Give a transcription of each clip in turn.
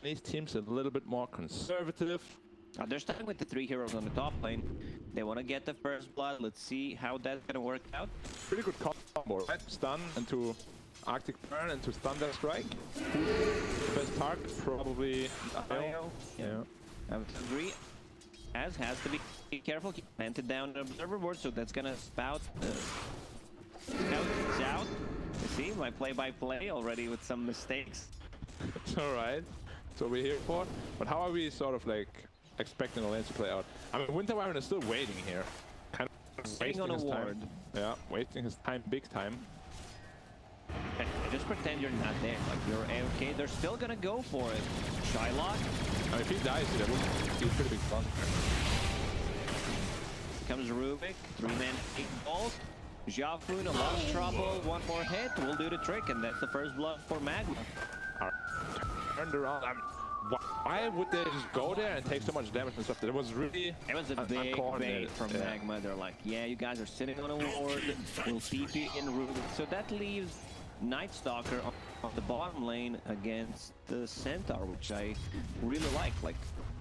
Chinese team's a little bit more conservative. They're starting with the 3 heroes on the top lane. They want to get the first blood. Let's see how that's gonna work out. Pretty good combo, right? Stun into Arctic Burn into Thunder Strike. The best target probably IO. Yeah. I would agree. Kazz has to be careful. He planted down an observer board, so that's gonna spout. Scout out. You see my play-by-play already with some mistakes. It's alright. That's what we're here for. But how are we sort of like expecting the lanes to play out? I mean, Winter Wyvern is still waiting here. Kind of wasting on a his ward. time. Yeah, wasting his time big time. Just pretend you're not there. Like, you're okay. They're still gonna go for it. Shylock. I mean, if he dies, that would be a pretty big fun. Here comes Rubick. 3-man 8 balls. xiaofu in a lot of trouble. One more hit will do the trick, and that's the first blood for MagMa. Turned around. I mean, why would they just go there and take so much damage and stuff? It was really It was a big bait from MagMa. They're like, yeah, you guys are sitting on a ward. We'll TP in Rubick. So that leaves Night Stalker on the bottom lane against the Centaur, which I really like. Like,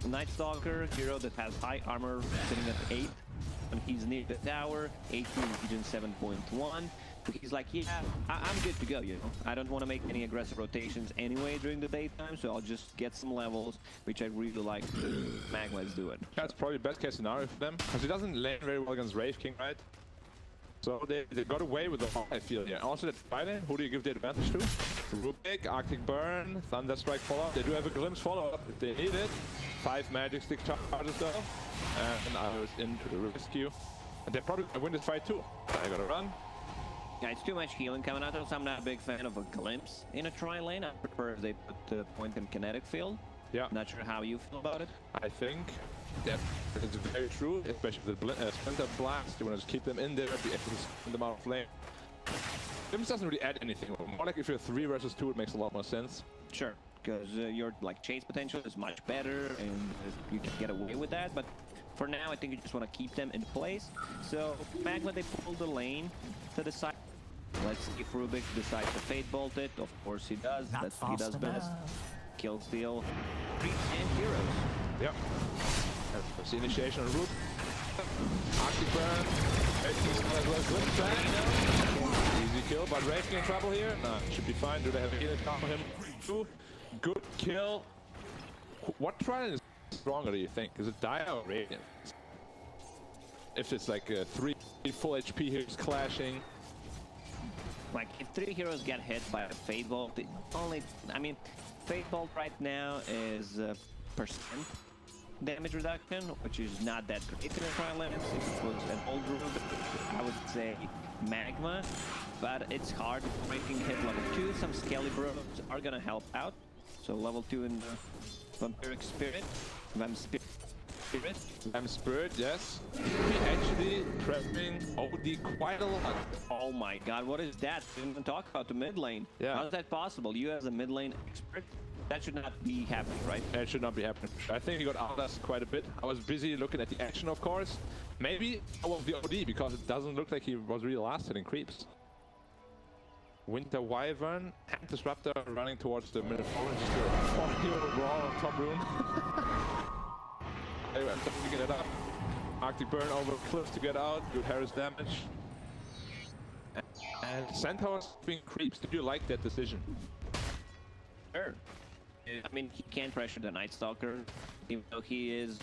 Night Stalker, hero that has high armor, sitting at 8. And he's near the tower, 18 region 7.1. He's like, yeah, I'm good to go, you know. I don't want to make any aggressive rotations anyway during the daytime, so I'll just get some levels, which I really like MagMa is doing. That's probably the best case scenario for them, because he doesn't lane very well against Wraith King, right? So they got away with the whole, I feel. Yeah. Also, that Friday, who do you give the advantage to? Rubick, Arctic Burn, Thunder Strike follow-up. They do have a Glimpse follow-up if they need it. 5 Magic Stick charges though. And I was into the rescue. And they probably win this fight too. I gotta run. Yeah, it's too much healing coming out of so I'm not a big fan of a Glimpse in a tri-lane. I prefer if they put the point in kinetic field. Yeah. Not sure how you feel about it. I think that is very true, especially with the Splinter Blast. You want to just keep them in there, be able to spin them out of flame. Glimpse doesn't really add anything. More like if you're 3 versus 2, it makes a lot more sense. Sure, because your like chase potential is much better and you can get away with that. But for now, I think you just want to keep them in place. So MagMa, they pull the lane to the side. Let's see if Rubick decides to Fate Bolt it. Of course he does. That's he does best. Kill steal, creeps and heroes. Yep. That's the initiation on Root. Arctic Burn. Easy kill, but Wraith in trouble here. Nah, should be fine. Do they have a healing count for him? Good kill. What Trident is stronger, do you think? Is it Dire or Radiant? If it's like 3 full HP heroes clashing. Like, if 3 heroes get hit by a Fate Bolt, it only, I mean, Fate Bolt right now is percent damage reduction, which is not that great in a tri-lane. If it was an old Rubick, I would say MagMa, but it's hard breaking hit level 2. Some Scalibros are gonna help out. So level 2 in the Vampiric Spirit, Vamp Spirit, yes. He actually prepping OD quite a lot. Oh my god, what is that? We didn't even talk about the mid lane. Yeah. How is that possible? You as a mid lane expert? That should not be happening, right? That should not be happening. I think he got outlasted quite a bit. I was busy looking at the action, of course. Maybe I was the OD because it doesn't look like he was really lasted in creeps. Winter Wyvern and Disruptor running towards the middle forest. Just a 4-hero brawl on top rune. Anyway, I'm picking it up. Arctic Burn over cliffs to get out. Good Harris damage. And Centaur's being creeps. Did you like that decision? Sure. I mean, he can pressure the Night Stalker, even though he is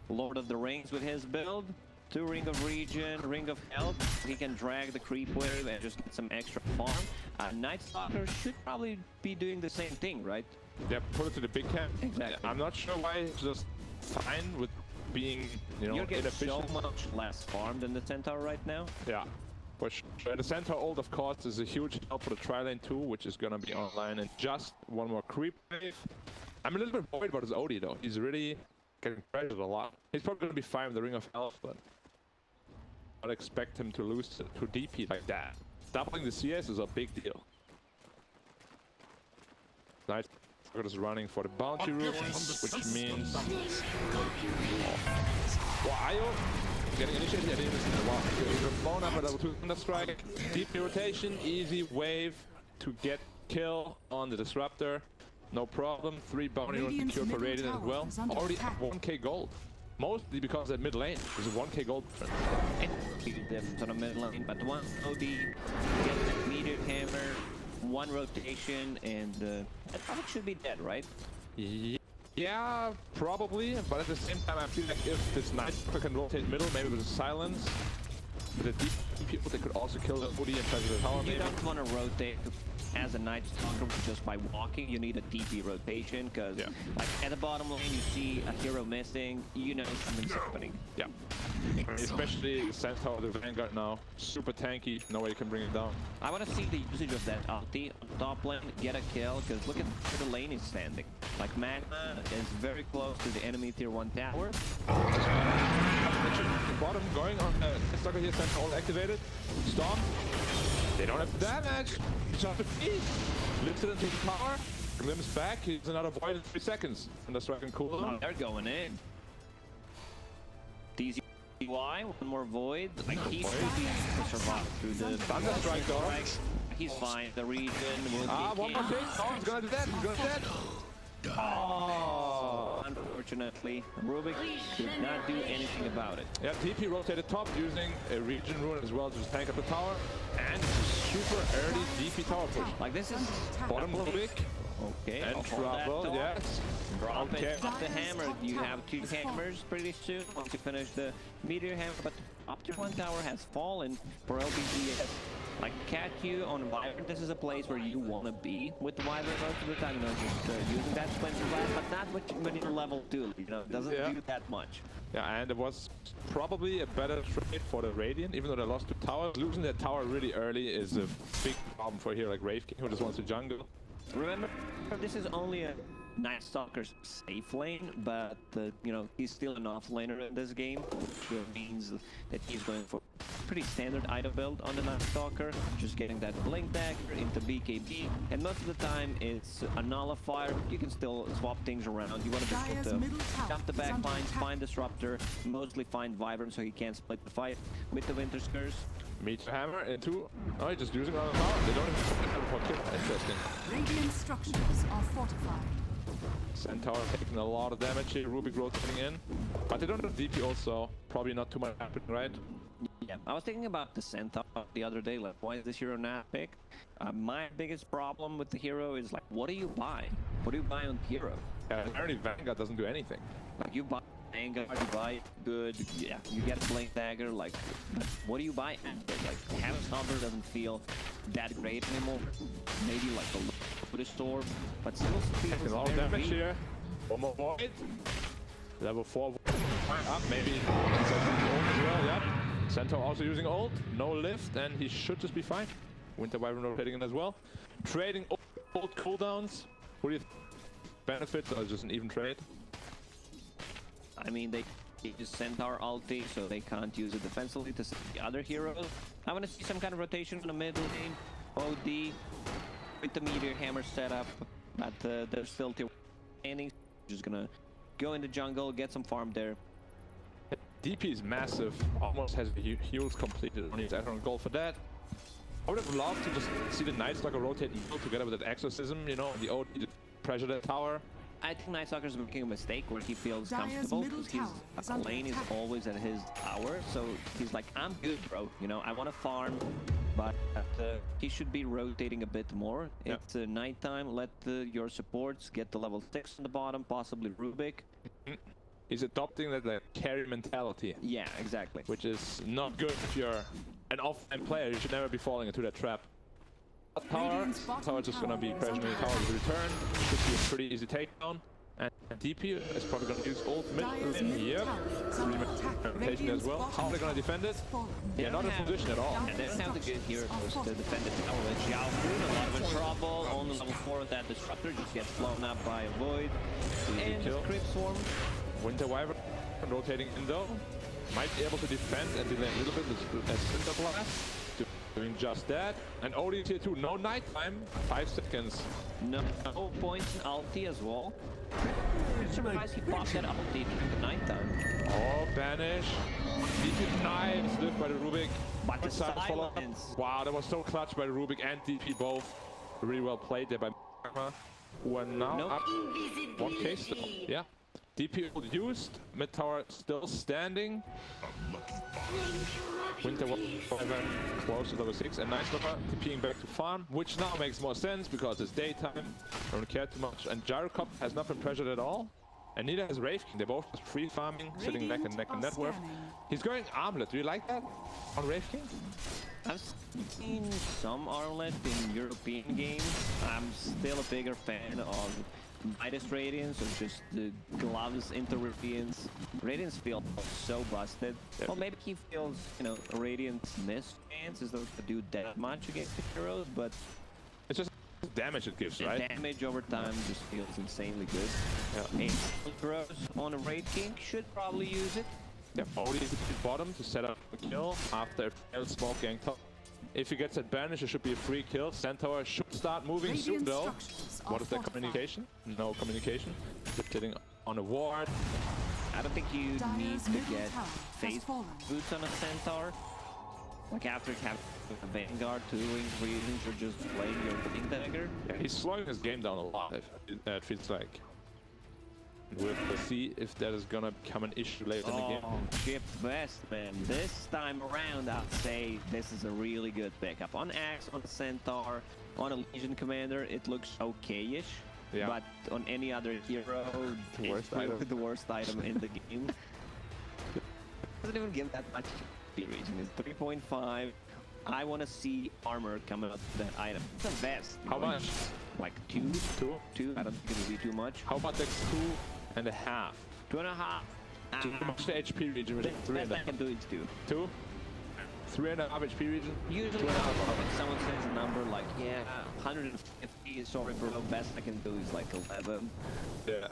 Lord of the Rings with his build. 2 Ring of Regen, Ring of Health. He can drag the creep wave and just get some extra farm. Night Stalker should probably be doing the same thing, right? Yeah, put it to the big camp. Exactly. I'm not sure why it's just fine with being, you know, You're getting so inefficient. much less farm than the Centaur right now. Yeah. For sure. And the Centaur ult, of course, is a huge help for the tri-lane too, which is gonna be online in just 1 more creep wave. I'm a little bit worried about his OD though. He's really getting pressured a lot. He's probably gonna be fine with the Ring of Health, but I'd expect him to lose to DP like that. Doubling the CS is a big deal. Nice. Is running for the bounty room, which means Io getting initiated. I didn't even see the wall. You're blown up at level 2 Thunder Strike. Deep rotation, easy wave to get kill on the Disruptor. No problem. 3 bounty runes secured for Radiant as well. Already at 1k gold. Mostly because that mid lane is a 1k gold difference. Difference on a mid lane, but one OD gets a meteor hammer, 1 rotation, and that product should be dead, right? Yeah, probably. But at the same time, I feel like if this Night Stalker can rotate middle, maybe with a silence, with the deep people, they could also kill the OD and try to the tower. You don't want to rotate as a Night Stalker just by walking. You need a DP rotation because like at the bottom lane you see a hero missing, you know something's happening. Yeah. I mean, especially the Centaur, the Vanguard now, super tanky, no way you can bring it down. I want to see the usage of that ulti on top lane, get a kill, because look at where the lane is standing. Like MagMa is very close to the enemy tier 1 tower. Bottom going on Stalker here, Centaur all activated. Storm. They don't have the damage. He's off the feet. Lifts it into the tower. Glimpse back. He's another void in 3 seconds. And that's Dragon cooldown. They're going in. Tzy, one more void. Like he's to survive through the Thunder Strike though. He's fine. The region will be one more thing. Oh, he's gonna do that. He's gonna do that. Oh, unfortunately, Rubick did not do anything about it. Yeah, TP rotated top using a region rune as well to just tank up the tower, and it's a super early DP tower push. Like this is bottom Rubick. Okay, and trouble, yes. Drop it off the hammer. You have 2 hammers pretty soon once you finish the meteor hammer, but up to 1 tower has fallen for LBZS. Like CatYou on Wyvern, this is a place where you want to be with the Wyvern most of the time, you know, just using that Spencer Blast, but not when you're level 2, you know, it doesn't do that much. Yeah, and it was probably a better trade for the Radiant, even though they lost 2 towers. Losing that tower really early is a big problem for a hero like Wraith King, who just wants to jungle. Remember, this is only a Night Stalker's safe lane, but you know, he's still an off laner in this game, which means that he's going for pretty standard item build on the Night Stalker, just getting that blink dagger into BKB, and most of the time it's a nullifier. You can still swap things around. You want to be able to jump the back lines, find Disruptor, mostly find Wyvern so he can't split the fight with the Winter Curse. Meteor hammer into. Oh, he's just using it on the tower. They don't even have a kill. Interesting. Radiant structures are fortified. Centaur taking a lot of damage here. Rubick rotating in, but they don't have DP also. Probably not too much happening, right? Yeah, I was thinking about the Centaur the other day. Like, why is this hero not picked? My biggest problem with the hero is like, what do you buy? What do you buy on hero? Yeah, apparently Vanguard doesn't do anything. Like you buy Vanguard, you buy good, yeah, you get a blink dagger. Like, what do you buy after? Like, Hammer's Humber doesn't feel that great anymore. Maybe like a Lotus Storm, but still feels a lot of damage here. One more void. Level 4 up, maybe he's using ult as well, yeah. Centaur also using ult, no lift, and he should just be fine. Winter Wyvern rotating in as well. Trading ult cooldowns. What do you benefit, or just an even trade? I mean, they use Centaur ulti, so they can't use it defensively to save the other heroes. I want to see some kind of rotation in the mid lane. OD with the meteor hammer setup, but they're still standing. Just gonna go in the jungle, get some farm there. DP is massive, almost has the heals completed. Only needs Aether gold for that. I would have loved to just see the Night Stalker rotate evil together with that exorcism, you know, the OD to pressure that tower. I think Night Stalker is making a mistake where he feels comfortable because his lane is always at his tower, so he's like, I'm good, bro. You know, I want to farm, but he should be rotating a bit more. Yep. It's nighttime. Let your supports get to level 6 on the bottom, possibly Rubick. He's adopting that carry mentality. Yeah, exactly. Which is not good if you're an offline player. You should never be falling into that trap. Tower just gonna be pressuring the tower to return. Should be a pretty easy takedown. And DP is probably gonna use ult mid. Yep. Rotation as well. How are they gonna defend it? Yeah, not in position at all. And they don't have the good heroes to defend the tower with xiaofu. A lot of trouble. Only level 4 with that Disruptor just gets blown up by a void. And the Crypt Swarm. Winter Wyvern rotating in though. Might be able to defend and delay a little bit as Cinder Blast. Doing just that. And OD tier 2, no nighttime. 5 seconds. No points in ulti as well. I'm surprised he popped that ulti during the nighttime. Oh, banish. DP knives lived by the Rubick. But the silence. Wow, that was so clutch by the Rubick and DP both. Really well played there by MagMa. We're now Nope. up 1k still. Yeah. DP used, mid tower still standing. Winter Wyvern close to level 6, and Night Stalker TPing back to farm, which now makes more sense because it's daytime. Don't care too much. And Gyrocopter has not been pressured at all. And neither has Wraith. They're both just free farming, sitting neck and neck on net worth. He's going armlet. Do you like that on Wraith King? I've seen some armlet in European games. I'm still a bigger fan of Midas Radiance, or just the gloves into Radiance. Radiance feels so busted. Yep. Well, maybe he feels, you know, Radiance miss chances to do that much against the heroes, but it's just damage it gives, the right? damage over time just feels insanely good. Yeah. Throws on a Raid King should probably use it. Yeah, only to the bottom to set up a kill after a failed smoke gang top. If he gets advantage, it should be a free kill. Centaur should start moving soon though. What is that communication? No communication. Just sitting on a ward. I don't think you need to get phase fallen. boots on a Centaur. Like after having a Vanguard, 2 wings reasons, or just playing your Blink Dagger. Yeah, he's slowing his game down a lot, it feels like. We'll see if that is gonna become an issue later in the game. Oh, Chip West, man. This time around, I'd say this is a really good pickup. On Axe, on Centaur, on a Legion Commander, it looks okay-ish. Yeah. But on any other hero, The worst it's really item. the worst item in the game. Doesn't even give that much HP region. It's 3.5. I want to see armor come out of that item. It's a vest. How much? Like 2? 2? I don't think it would be too much. How about the 2.5? 2.5. Too much the HP region with Best I 3.5. can do is 2. 2? 3.5 HP region? Usually when someone says a number like, yeah, 150, sorry bro, best I can do is like 11. Yeah.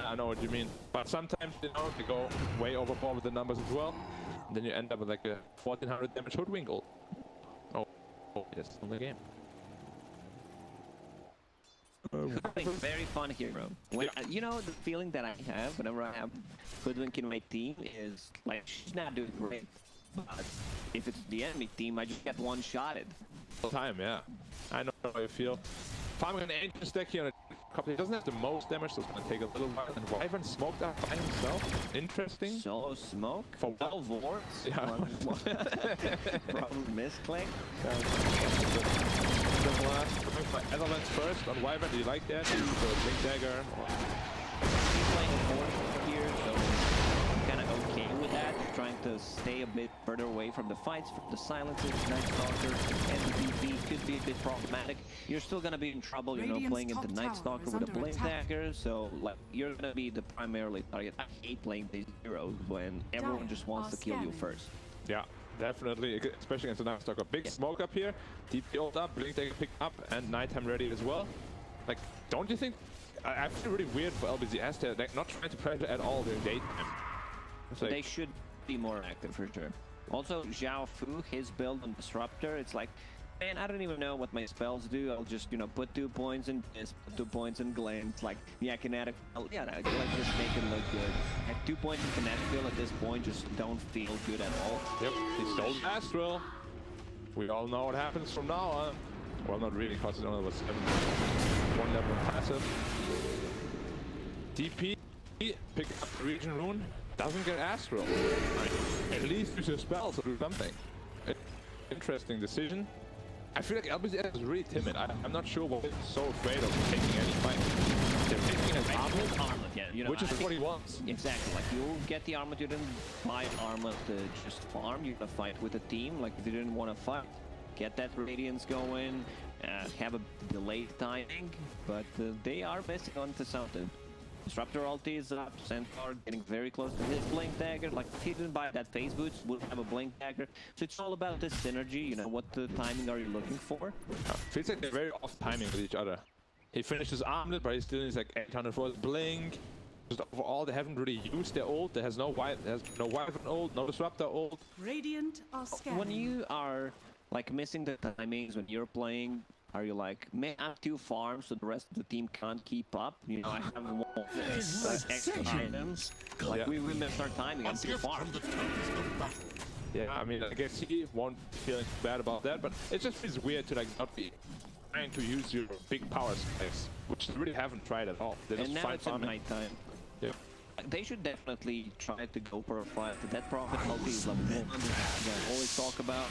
I know what you mean. But sometimes, you know, they go way overboard with the numbers as well. And then you end up with like a 1400 damage Hoodwink ult. Oh, yes, on the game. Very fun hero. When, you know, the feeling that I have whenever I have Hoodwink in my team is like, she's not doing great. But if it's the enemy team, I just get one-shotted. All the time, yeah. I know how you feel. Farming an ancient stack here on a couple, he doesn't have the most damage, so it's gonna take a little while. And Wyvern smoked out by himself. Interesting. Solo smoke? For 12 wards? Yeah. Probably misclick. The last Avalanche first on Wyvern, do you like that? So Blink Dagger. He's playing a 4 here, so I'm kind of okay with that. Trying to stay a bit further away from the fights, from the silences. Night Stalker and the DP could be a bit problematic. You're still gonna be in trouble, you know, playing into Night Stalker with a Blink Dagger, so like you're gonna be the primarily target. I hate playing these heroes when everyone just wants to kill you first. Yeah, definitely, especially against the Night Stalker. Big smoke up here, DP ult up, Blink Dagger pick up, and Nighttime ready as well. Like, don't you think? I feel really weird for LBZS. They're not trying to pressure at all during daytime. Like, they should be more active for sure. Also, xiaofu, his build on Disruptor, it's like, man, I don't even know what my spells do. I'll just, you know, put 2 points in this, put 2 points in Glint. Like, yeah, kinetic. Yeah, let's just make it look good. At 2 points in kinetic field at this point just don't feel good at all. Yep, he stole Astral. We all know what happens from now on. Well, not really, because it only was 1 level passive. DP, pick up the region rune, doesn't get Astral. At least use your spells or do something. Interesting decision. I feel like LBZS is really timid. I'm not sure why they're so afraid of taking any fight. They're taking his armlet, yeah, you know, which is what he wants. Exactly, like you get the armlet, you didn't buy armlet to just farm, you're gonna fight with a team. Like if you didn't want to fight, get that Radiance going, have a delayed timing, but they are missing onto something. Disruptor ulti is up, Centaur getting very close to his Blink Dagger. Like, if he didn't buy that phase boots, would have a Blink Dagger. So it's all about this synergy, you know, what the timing are you looking for? Feels like they're very off timing with each other. He finished his armlet, but he still needs like 800 for his Blink. Just overall, they haven't really used their ult. There has no Wyvern ult, no Disruptor ult. Radiant are scanning. When you are, like, missing the timings when you're playing, are you like, man, I have 2 farms, so the rest of the team can't keep up? You know, I have 1 extra items. Like, yeah. we missed our timing on 2 farms. Yeah, I mean, I guess he won't be feeling bad about that, but it just feels weird to like not be trying to use your big power spikes, which they really haven't tried at all. They just And now find it's at nighttime. Yeah. They should definitely try to go for a fight. That profit LP is level 1. I always talk about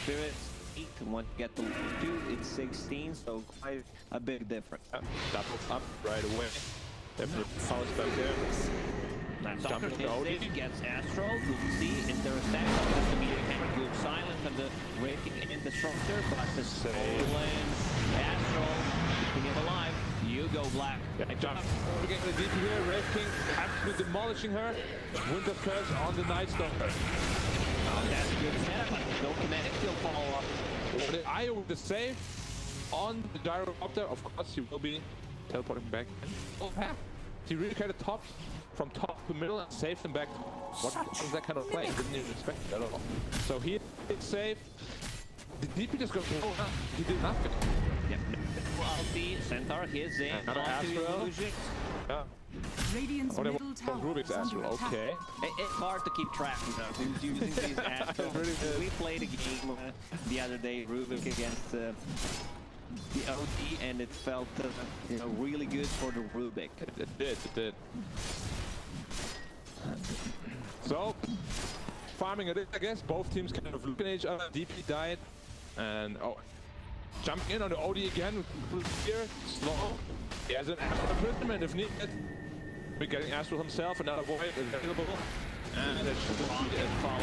spirits 8, and once you get to level 2, it's 16, so quite a big difference. Doubles up right away. Definitely power spike there. Stalker hits it, gets Astral. We'll see if there is that. Just immediately have a good silence on the Wraith and Disruptor, but the stolen Astral, keeping it alive. You go black. Yeah, jump. We're getting the DP here. Wraith King absolutely demolishing her. Winter Curse on the Night Stalker. Oh, that's a good setup, but no kinetic still follow up. The IO with the save on the Gyrocopter. Of course, he will be teleporting back. Oh, yeah. He really kind of topped from top to middle and saved him back. What was that kind of play? Didn't even expect it at all. So he did save. The DP just goes, oh, no, he did nothing. Yep. Well, the Centaur his in. Another Astral. Yeah. Radiant's Oh, middle tower Rubick's is under Astral. attack. Okay. It's hard to keep track of who's using these Astrals. Really We played a game the other day, Rubick against the OD, and it felt really good for the Rubick. It did. So, farming it, I guess. Both teams kind of looking at each other. DP died. And, jumping in on the OD again. Here, slow. He has an Astral imprisonment if needed. We're getting Astral himself, another void available. And it should follow.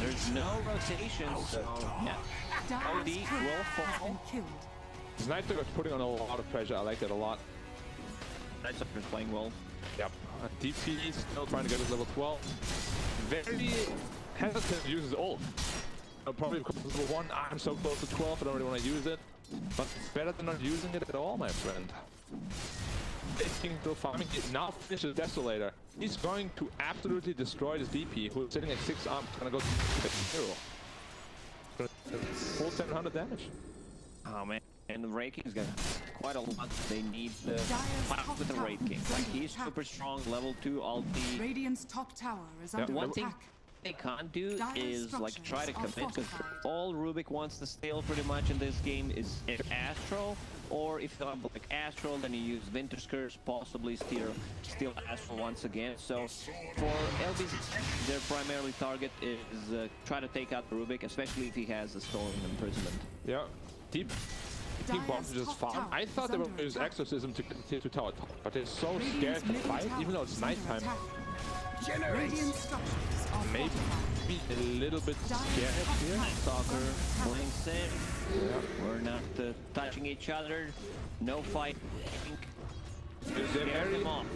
There's no rotation, so yeah. OD Dire's will turret has fall. been killed. Sniper is putting on a lot of pressure. I like that a lot. Disruptor's playing well. Yep. DP still trying to get his level 12. Very hesitant to use his ult. Probably because it's level 1. I'm so close to 12, I don't really want to use it. But it's better than not using it at all, my friend. Taking still farming. He now finishes Desolator. He's going to absolutely destroy this DP, who's sitting at 6 arms. Gonna go to 0. Full 700 damage. Oh man. And the Wraith King's got quite a lot they need to Dire's fight top with the tower Wraith King. is Like, under he's attack. super strong, level 2 ulti. Radiant's top tower is under One thing attack. they can't do Dire's is like try to structures commit, are because fortified. all Rubick wants to steal pretty much in this game is Astral, or if you have like Astral, then you use Winter's Curse, possibly steal Astral once again. So for LBZS, their primary target is try to take out Rubick, especially if he has a stolen imprisonment. Yeah. Deep. Team bombs to just farm. I thought they would use Exorcism to get to tower top, but they're so scared to fight, even though it's nighttime. Radiant structures are Maybe fortified. be a little bit scared here. Stalker blinks in. We're not touching each other. No fight. They're Scare them off.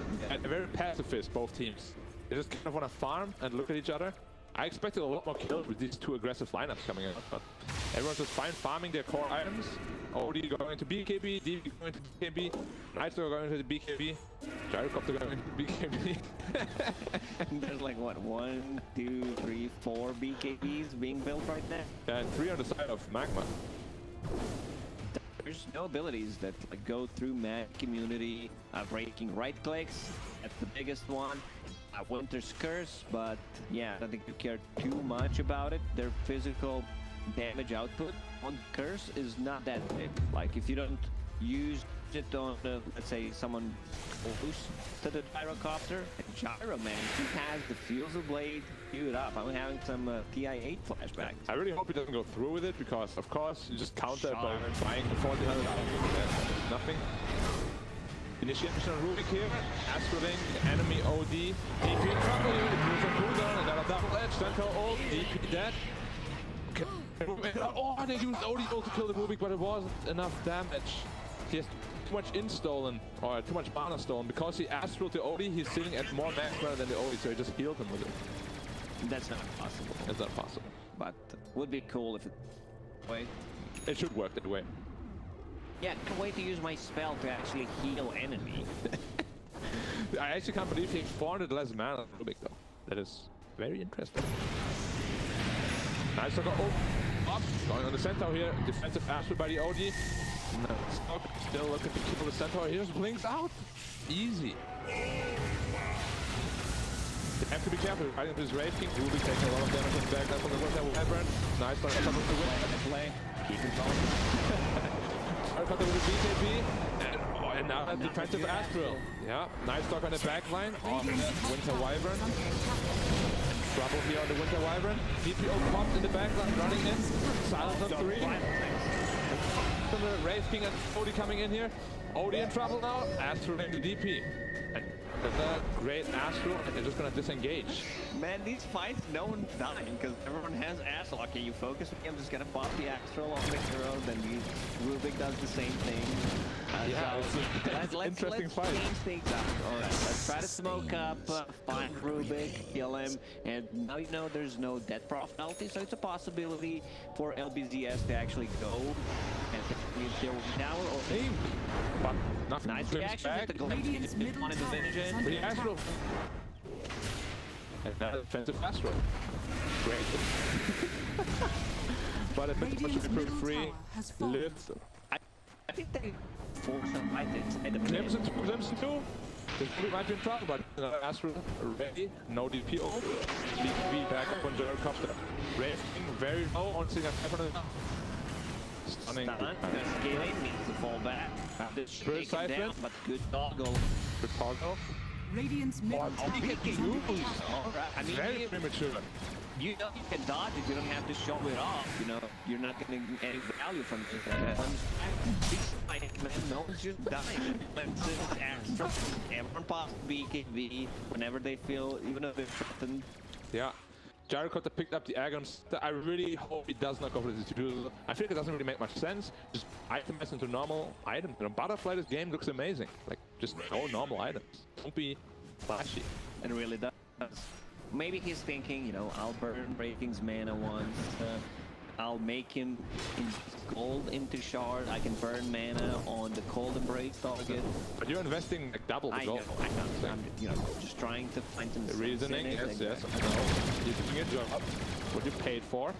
very pacifist, both teams. They just kind of want to farm and look at each other. I expected a lot more kills with these two aggressive lineups coming out, but everyone's just fine farming their core items. OD going to BKB, DB going to BKB, Nitro going to the BKB, Gyrocopter going to BKB. There's like what, 1, 2, 3, 4 BKBs being built right now. And 3 on the side of MagMa. There's no abilities that like go through Mag community. Breaking right clicks, that's the biggest one. Winter's Curse, but yeah, I don't think you care too much about it. Their physical damage output on Curse is not that big. Like if you don't use it on, let's say, someone close to the Gyrocopter, Gyro man, he has the Fusil Blade queued up. I'm having some Tzy丶flashbacks. I really hope he doesn't go through with it, because of course you just counter it by buying the 1400 items. Nothing. Initiation on Rubick here, Astraling, enemy OD, DP in trouble here, the crew from cooldown, and got a double edge, Centaur ult, DP dead. Okay. Oh, they used OD ult to kill the Rubick, but it wasn't enough damage. He has too much stolen, or too much mana stolen, because he Astral to OD, he's sitting at more max mana than the OD, so he just healed him with it. That's not possible. That's not possible. But would be cool if it... Wait. It should work that way. Yeah, can't wait to use my spell to actually heal enemy. I actually can't believe he 400 less mana than Rubick though. That is very interesting. Nice Stalker up, going on the Centaur here. Defensive Astral by the OD. No, Stalker still looking to kill the Centaur. Here's Blinks out. Easy. They have to be careful fighting this Wraith King. Rubick taking a lot of damage back from the Wyvern. Nice on top of the win. Play. Keep it going. Gyrocopter with a BKB, and now a defensive Astral. Yeah, Night Stalker on the back line on the Winter Wyvern. Trouble here on the Winter Wyvern. DPO popped in the back line, running in. Silence on 3. From the Wraith King and Odie coming in here. Odie in trouble now. Astral into DP. And a great Astral, and they're just gonna disengage. Man, these fights, no one's dying because everyone has Astral. Okay, you focus me, I'm just gonna pop the Astral on the hero, then Rubick does the same thing. Yeah, so it's an interesting fight. Change things up. Alright, let's try to smoke up, find Rubick, kill him, and now you know there's no death prof penalty, so it's a possibility for LBZS to actually go and if there will be tower or aim. But nothing. Nice reaction with the Radiant's middle one in the tower is vision. under The attack. Astral. And now defensive Astral. Great. But a bit much Radiant's to be middle free. tower has fallen. Lift. I think they forced some fight inside the Clemson 2. This might be in trouble, but Astral ready. No DPO. BKB back up on Gyrocopter. Wraith King very low on Singer 500. Stunning. Scaling needs to fall back. This shake him down, but good doggle. Good toggle. Radiant's middle tower is under attack. Alright, I mean, Very premature. you know you can dodge it, you don't have to show it off, you know, you're not getting any value from this. No one's just dying. Everyone pops BKB whenever they feel, even if they're threatened. Yeah. Gyrocopter picked up the Agons. I really hope he does not go for the distributor. I feel like it doesn't really make much sense. Just itemize into normal items. You know, Butterfly, this game looks amazing. Like, just no normal items. Don't be flashy. It really does. Maybe he's thinking, you know, I'll burn Breaking's mana once. I'll make him in gold into shard. I can burn mana on the cold embrace target. But you're investing like double the gold. I know. I'm, you know, just trying to find some sense Reasoning, in it. yes, I know. You're doing your job. What you paid for.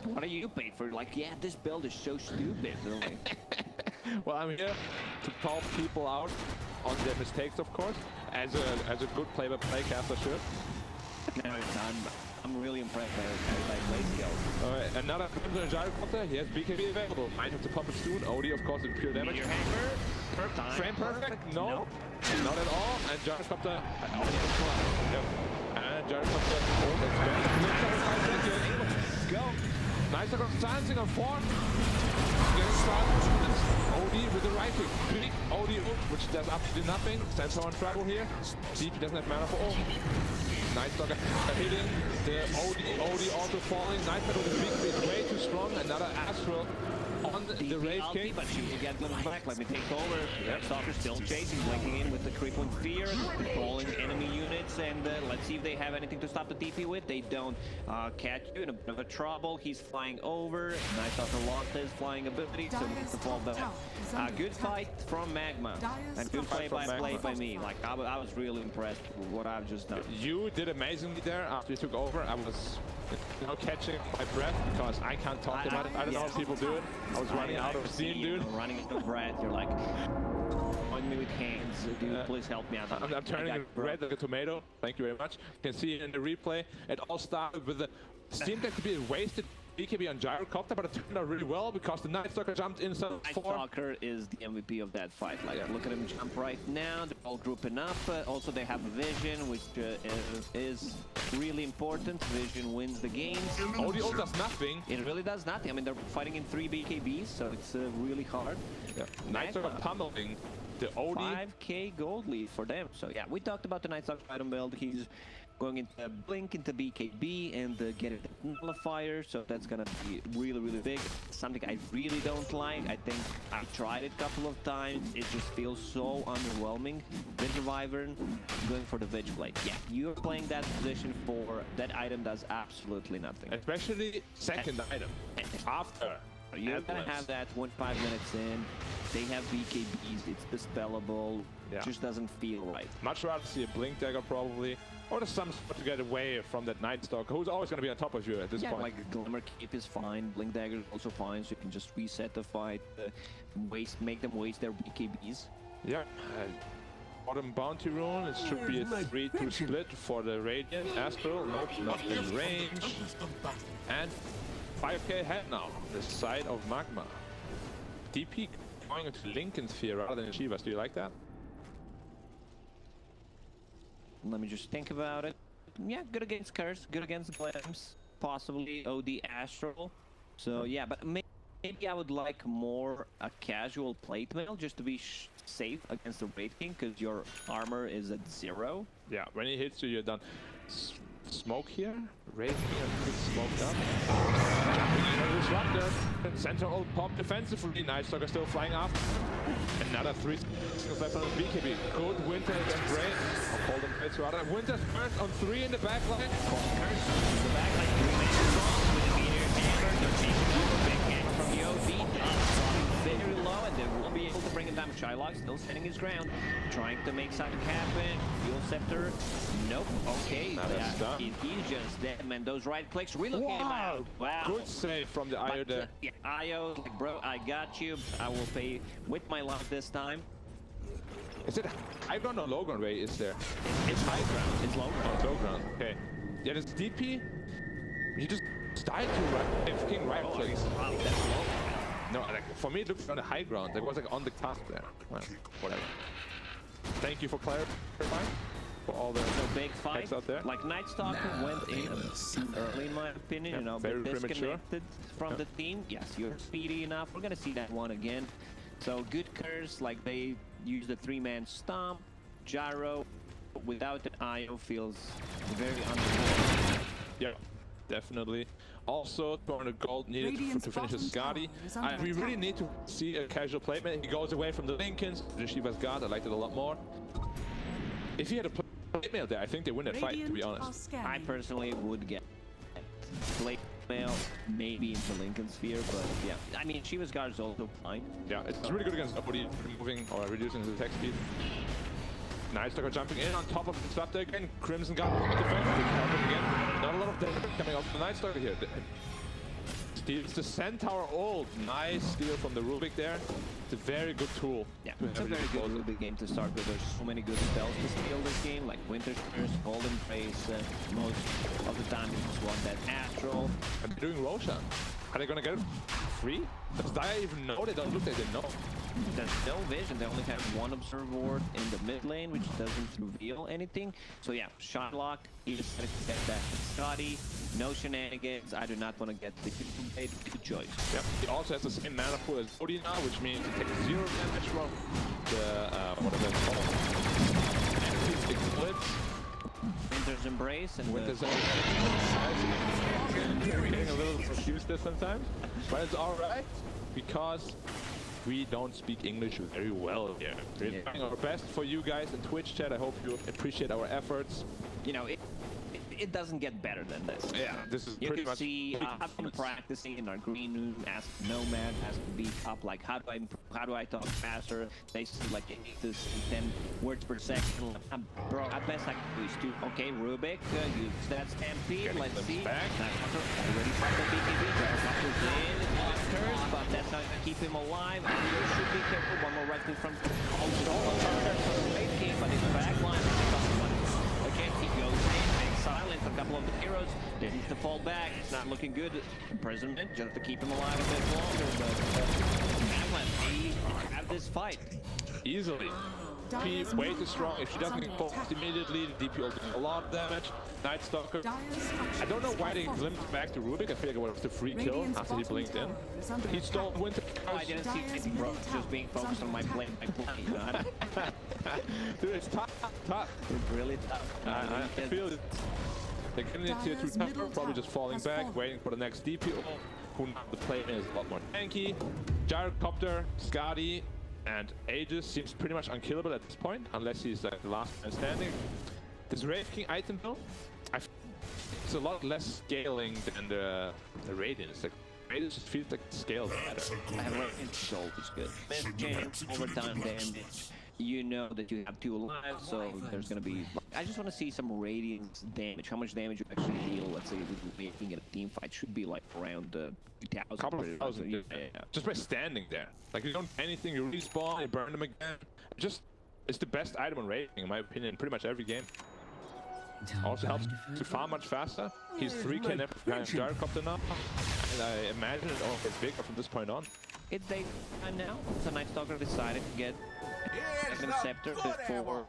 What are you paid for? Like, yeah, this build is so stupid. Like, Well, I'm here to call people out on their mistakes, of course, as a good play-by-play caster should. no, I'm really impressed by play skill. Alright, another Gyrocopter. He has BKB available. Might have to pop it soon. Odie, of course, in pure damage. Meteor hanger. Frame perfect? No. Not at all. And Gyrocopter. Yep. And Gyrocopter. Let's go. Nice silencing on 4. Getting started. Odie with the right click. Big Odie ult, which does absolutely nothing. Centaur in trouble here. DP doesn't have mana for ult. Night Stalker hitting. The Odie also falling. Night Stalker with the big is way too strong. Another Astral on the Wraith King. But she will get them back. Let me take over. Night Stalker still chasing, blinking in with the crippling fear, controlling enemy units, and let's see if they have anything to stop the DP with. They don't. CatYou in a bit of a trouble. He's flying over. Night Stalker lost his flying ability, so he needs to fall back. Good fight from MagMa, and good play-by-play by me. Like I was really impressed with what I've just done. You did amazingly there after you took over. I was, you know, catching my breath because I can't talk about it. I don't know how people do it. I was running out of steam, dude. Running out of breath. You're like, on me with hands. Dude, please help me out. I'm turning red like a tomato. Thank you very much. You can see in the replay, it all started with the seemed like to be a wasted BKB on Gyrocopter, but it turned out really well because the Night Stalker jumped inside Night 4. Stalker is the MVP of that fight. Like, look at him jump right now. They're all grouping up. Also, they have a vision, which is really important. Vision wins the game. Odie ult does nothing. It really does nothing. I mean, they're fighting in 3 BKBs, so it's really hard. Yeah. Night Stalker pummeling the Odie. 5k gold lead for them. So yeah, we talked about the Night Stalker item build. He's going into blink into BKB and get a nullifier, so that's gonna be really, really big. Something I really don't like. I think I tried it a couple of times. It just feels so underwhelming. Winter Wyvern going for the Witchblade. Yeah, you're playing that position for that item does absolutely nothing. Especially second item. After. You're gonna have that 5 minutes in. They have BKBs. It's dispellable. Yeah. Just doesn't feel right. Much rather see a Blink Dagger probably. Or just some sort to get away from that Night Stalker, who's always going to be on top of you at this point. Like Glimmer Cape is fine, Blink Dagger is also fine, so you can just reset the fight, make them waste their BKBs. Yeah. Bottom Bounty Rune, it should be a 3-2 split for the Radiant. Astral, nope, not in range. And 5k head now, the side of MagMa. DP going into Lincoln Sphere rather than Chivas. Do you like that? Let me just think about it. Yeah, good against Curse, good against Glimpse, possibly OD Astral. So yeah, but maybe I would like more a casual plate mail just to be safe against the Wraith King, because your armor is at 0. Yeah, when he hits you, you're done. Smoke here. Wraith King is smoked up. Disruptor. Centaur ult pop defensively. Night Stalker still flying after. Another 3 seconds left on the BKB. Good Winter against Wraith. I'll call them Wraiths rather. Winter's first on 3 in the backline. Curse in the backline. 3 man strong with the meteor hammer. They're chasing Rubick gang from the OB. Very low, and they will be able to bring him down. Shylock still standing his ground, trying to make something happen. Fuel Scepter. Nope. Okay. He's just dead, man. Those right clicks really came out. Wow. Good save from the IO there. Yeah, IO, like, bro, I got you. I will pay with my life this time. Is it high ground or low ground Ray is there? It's high ground. It's low ground. Oh, low ground. Okay. Yeah, this DP. He just died to right clicks. Wow, that's low. No, like, for me it looks on the high ground. It was like on the cusp there. Well, whatever. Thank you for clarifying. For all the big fight out there. Like Night Stalker went in early in my opinion, yeah, you know, very but disconnected premature. from the team. Yes, you're speedy enough. We're gonna see that one again. So good Curse, like they use the 3-man stomp. Gyro without an IO feels very underrated. Yeah, definitely. Also, 200 gold needed to finish his Skadi. We really need to see a casual playman. He goes away from the Lincolns. The Shiva's guard, I liked it a lot more. If he had a plate mail there, I think they win that fight, to be honest. I personally would get plate mail, maybe into Lincoln Sphere, but yeah. I mean, Shiva's guard is also fine. Yeah, it's really good against nobody removing or reducing his attack speed. Night Stalker jumping in on top of the Disruptor again. Crimson Guard defensively again. Not a lot of damage coming off the Night Stalker here. Steals the Centaur ult. Nice steal from the Rubick there. It's a very good tool. Yeah, it's a very good Rubick game to start with. There's so many good spells to steal this game, like Winter's Curse, Golden Trace. Most of the time you just want that Astral. And they're doing Roshan. Are they gonna get it free? Does Daya even know? They don't look like they know. There's no vision. They only have one Observe Ward in the mid lane, which doesn't reveal anything. So yeah, Shylock is going to get that Scotty. No shenanigans. I do not want to get the good choice. Yep. He also has the same mana pool as Odin now, which means he takes 0 damage from the whatever it's called. And he's Eclipse. Winter's Embrace and Winter's getting a little confused there sometimes, but it's all right because we don't speak English very well here. We're trying our best for you guys in Twitch chat. I hope you appreciate our efforts. You know, it doesn't get better than this. Yeah, this is pretty much. You can see, I've been practicing in our green room. Ask Nomad has to be up. Like, how do I talk faster? They see like you need to see 10 words per second. Bro, at best I can do is 2. Okay, Rubick, use that Stampede. Let's see. Already from the BKB. Gyrocopter's in. Curse, but that's not gonna keep him alive. You should be careful. One more right click from the Wraith King, but in the back line, again, he goes in. Silence a couple of the heroes. They need to fall back. It's not looking good. Imprisonment just to keep him alive a bit longer, but MagMa have this fight Easily. DP way too strong. If she doesn't get focused immediately, the DP will do a lot of damage. Night Stalker. I don't know why they glimpsed back to Rubick. I feel like it was the free kill after he blinked in. He stole Winter. I didn't see anything, bro. Just being focused on my play. You know? Dude, it's tough. It's really tough. I feel it. They're getting into tier 2 tougher, probably just falling back, waiting for the next DP. Who the play is a lot more tanky. Gyrocopter, Skadi, and Aegis seems pretty much unkillable at this point, unless he's like the last man standing. This Wraith King item build, it's a lot less scaling than the Radiance. Like, Radiance just feels like the scale better. I have Radiance Soul is good. Miss chance, overtime damage. You know that you have 2 lives, so there's gonna be. I just want to see some Radiance damage. How much damage you actually deal? Let's say making it a team fight should be like around 2,000. Couple of thousand, yeah. Just by standing there. Like you don't do anything, you respawn, you burn them again. It's the best item on Raiding, in my opinion, in pretty much every game. Also helps to farm much faster. He's 3k Gyrocopter now, and I imagine it all gets bigger from this point on. it's daytime now, so Night Stalker decided to get an Scepter before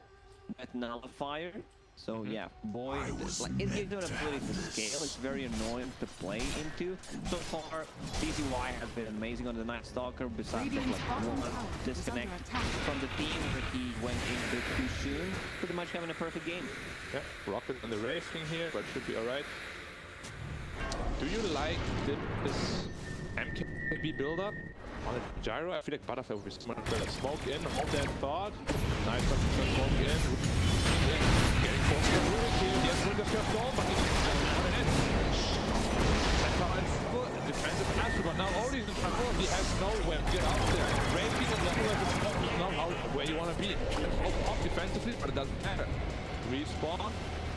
that Nullifier. So yeah, boy, like, it gives you an ability to scale. It's very annoying to play into. So far, TZY has been amazing on the Night Stalker, besides that, like, one disconnect from the team where he went into too soon. Pretty much having a perfect game. Yeah, Rocket on the Wraith King here, but should be alright. Do you like this MKB build-up on a Gyro? I feel like Butterfly will be smart. Smoke in, hold that thought. Nice smoke in. Getting forced to Rubick here. He has Winter's Curse goal, but he's on an edge. Centaur in full defensive Astro, but now Odie's in trouble. He has nowhere to get out there. Wraith King and level with his smoke is not out where you want to be. It's off defensively, but it doesn't matter. Respawn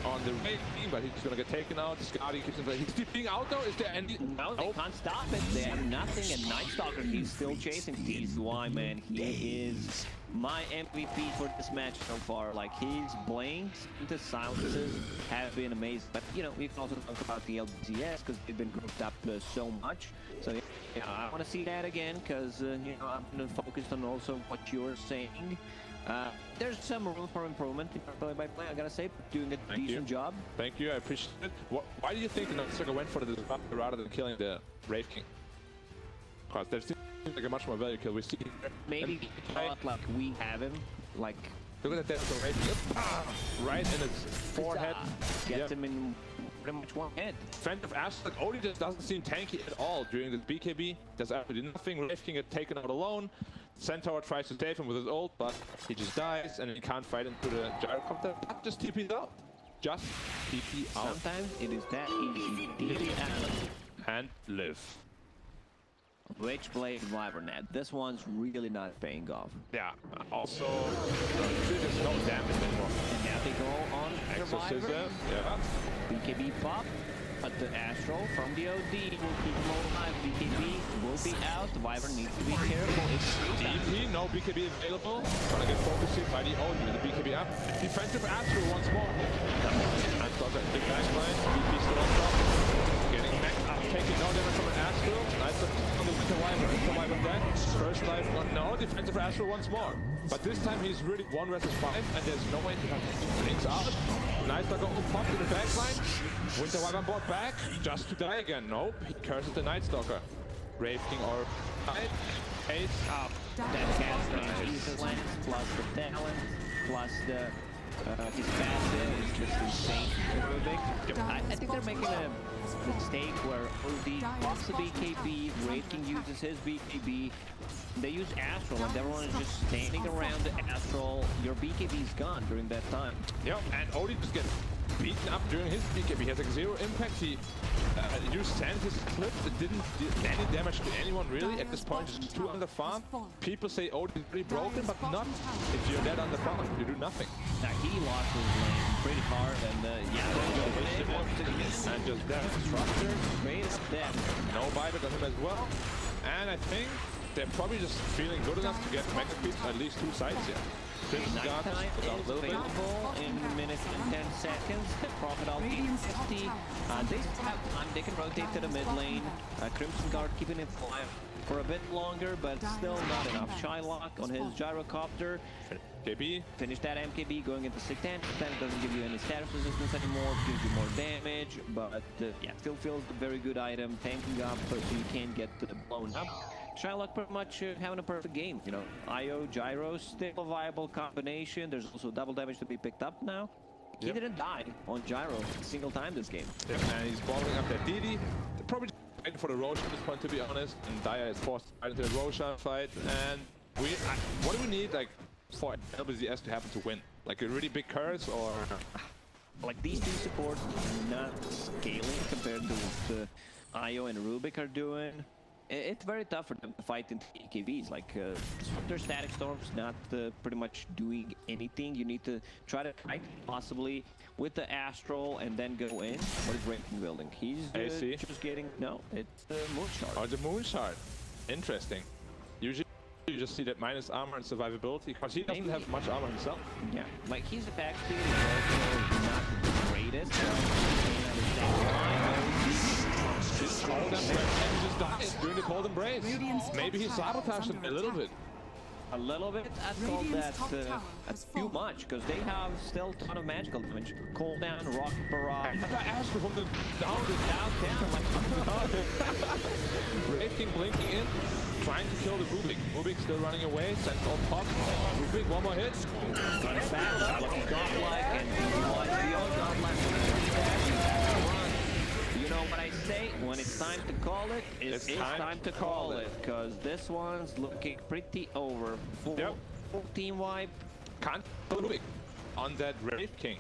on the Wraith King, but he's gonna get taken out. Scotty keeps him. He's being out though. Is there any? No, they can't stop it. They have nothing. And Night Stalker, he's still chasing TZY, man. He is my MVP for this match so far. Like, his blanks into silences have been amazing. But you know, we can also talk about the LBZS because they've been grouped up so much. So yeah, I want to see that again because you know, I'm gonna focus on also what you're saying. There's some room for improvement in play-by-play, I gotta say, doing a decent job. Thank you, I appreciate it. Why do you think the Night Stalker went for the Disruptor rather than killing the Wraith King? Because there seems like a much more value kill. We see maybe he thought like we have him, like look at that Wraith King. Right in his forehead. Gets him in pretty much one hit. Defensive Ash, like Odie just doesn't seem tanky at all during this BKB. Does absolutely nothing. Wraith King get taken out alone. Centaur tries to save him with his ult, but he just dies and he can't fight into the Gyrocopter. But just TP out. Just TP out. Sometimes it is that easy. TP out. And live. Witchblade Wyvern. This one's really not paying off. Yeah, also, there's no damage anymore. And now they go on Exorcism, yeah. BKB pop. But the Astral from the OD will keep him alive. BKB will be out. The Wyvern needs to be careful. It's DP, no BKB available. Gonna get focused by the OD with the BKB up. Defensive Astral once more. Night Stalker, big backline. DP still on top. Getting maxed up, taking no damage from an Astral. Night Stalker on the Winter Wyvern. Winter Wyvern dead. First life, no. Defensive Astral once more. But this time he's really 1 versus 5, and there's no way to have things out. Night Stalker will pop to the backline. Winter Wyvern brought back, just to die again. Nope, he curses the Night Stalker. Wraith King or Ace up. That Kazz Jesus lance plus the talent plus the his passive is just insane. Rubick. I think they're making a mistake where OD pops the BKB, Wraith King uses his BKB. They use Astral and everyone is just standing around the Astral. Your BKB is gone during that time. Yep, and Odie just gets beaten up during his BKB. He has like 0 impact. He used Sandy's clip. It didn't do any damage to anyone really. At this point, it's 2 on the farm. People say Odie is pretty broken, but not if you're dead on the farm. You do nothing. Now he lost his lane pretty hard, and and just dead. Disruptor, straight up dead. No buyback on him as well. And I think they're probably just feeling good enough to get Mega Beats at least 2 sides here. Nighttime is available in minutes and 10 seconds. Profit all 50. They have time. They can rotate to the mid lane. Crimson Guard keeping it alive for a bit longer, but still not enough. Shylock on his Gyrocopter. MKB. Finish that MKB going into 6 10. It doesn't give you any status resistance anymore. It gives you more damage, but yeah, still feels a very good item. Tanking up so you can't get blown up. Shylock pretty much having a perfect game, you know. IO, Gyro, still a viable combination. There's also double damage to be picked up now. He didn't die on Gyro a single time this game. Yeah, and he's bottling up that DD. They're probably waiting for the Roshan at this point, to be honest. And Daya is forced right into the Roshan fight. And what do we need, like, for LBZS to happen to win? Like a really big curse, or? Like these 2 supports not scaling compared to what IO and Rubick are doing. It's very tough for them to fight into EKVs. Like, Disruptor Static Storm's not pretty much doing anything. You need to try to fight, possibly, with the Astral and then go in. What is Wraith building? He's just getting... No, it's the Moon Shard. Oh, the Moon Shard. Interesting. Usually you just see that minus armor and survivability, because he doesn't have much armor himself. Yeah, like his attack speed is also not the greatest. This cold and just died during the cold embrace. Radiant's Maybe he top tower is sabotaged him under a little attack. bit. A little bit. I'd call Radiant's top that tower that's has too fallen. much because they have still a ton of magical damage. Cooldown, rock barrage. I asked from the down the Downtown, Wraith King blinking in, trying to kill the Rubick. Rubick still running away. Centaur pop. Rubick, one more hit. running back, looking godlike, and beyond godlike. You know what I say? When it's time to call it, it's time to call it. Because this one's looking pretty over. Full team wipe. Can't kill Rubick on that Wraith King.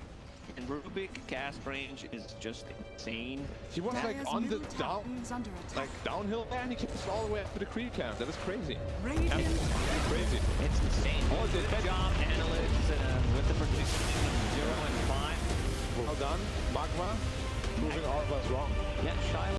And Rubick cast range is just insane. He was like Barrier's on the middle tower is under attack. like downhill there, and he kept all the way up to the creep camp. That was crazy. Radiant Crazy. It's insane. Oh, Good job, analysts, with the prediction 0 and 5. Well done, MagMa. Proving all of us wrong. Yeah, shylock.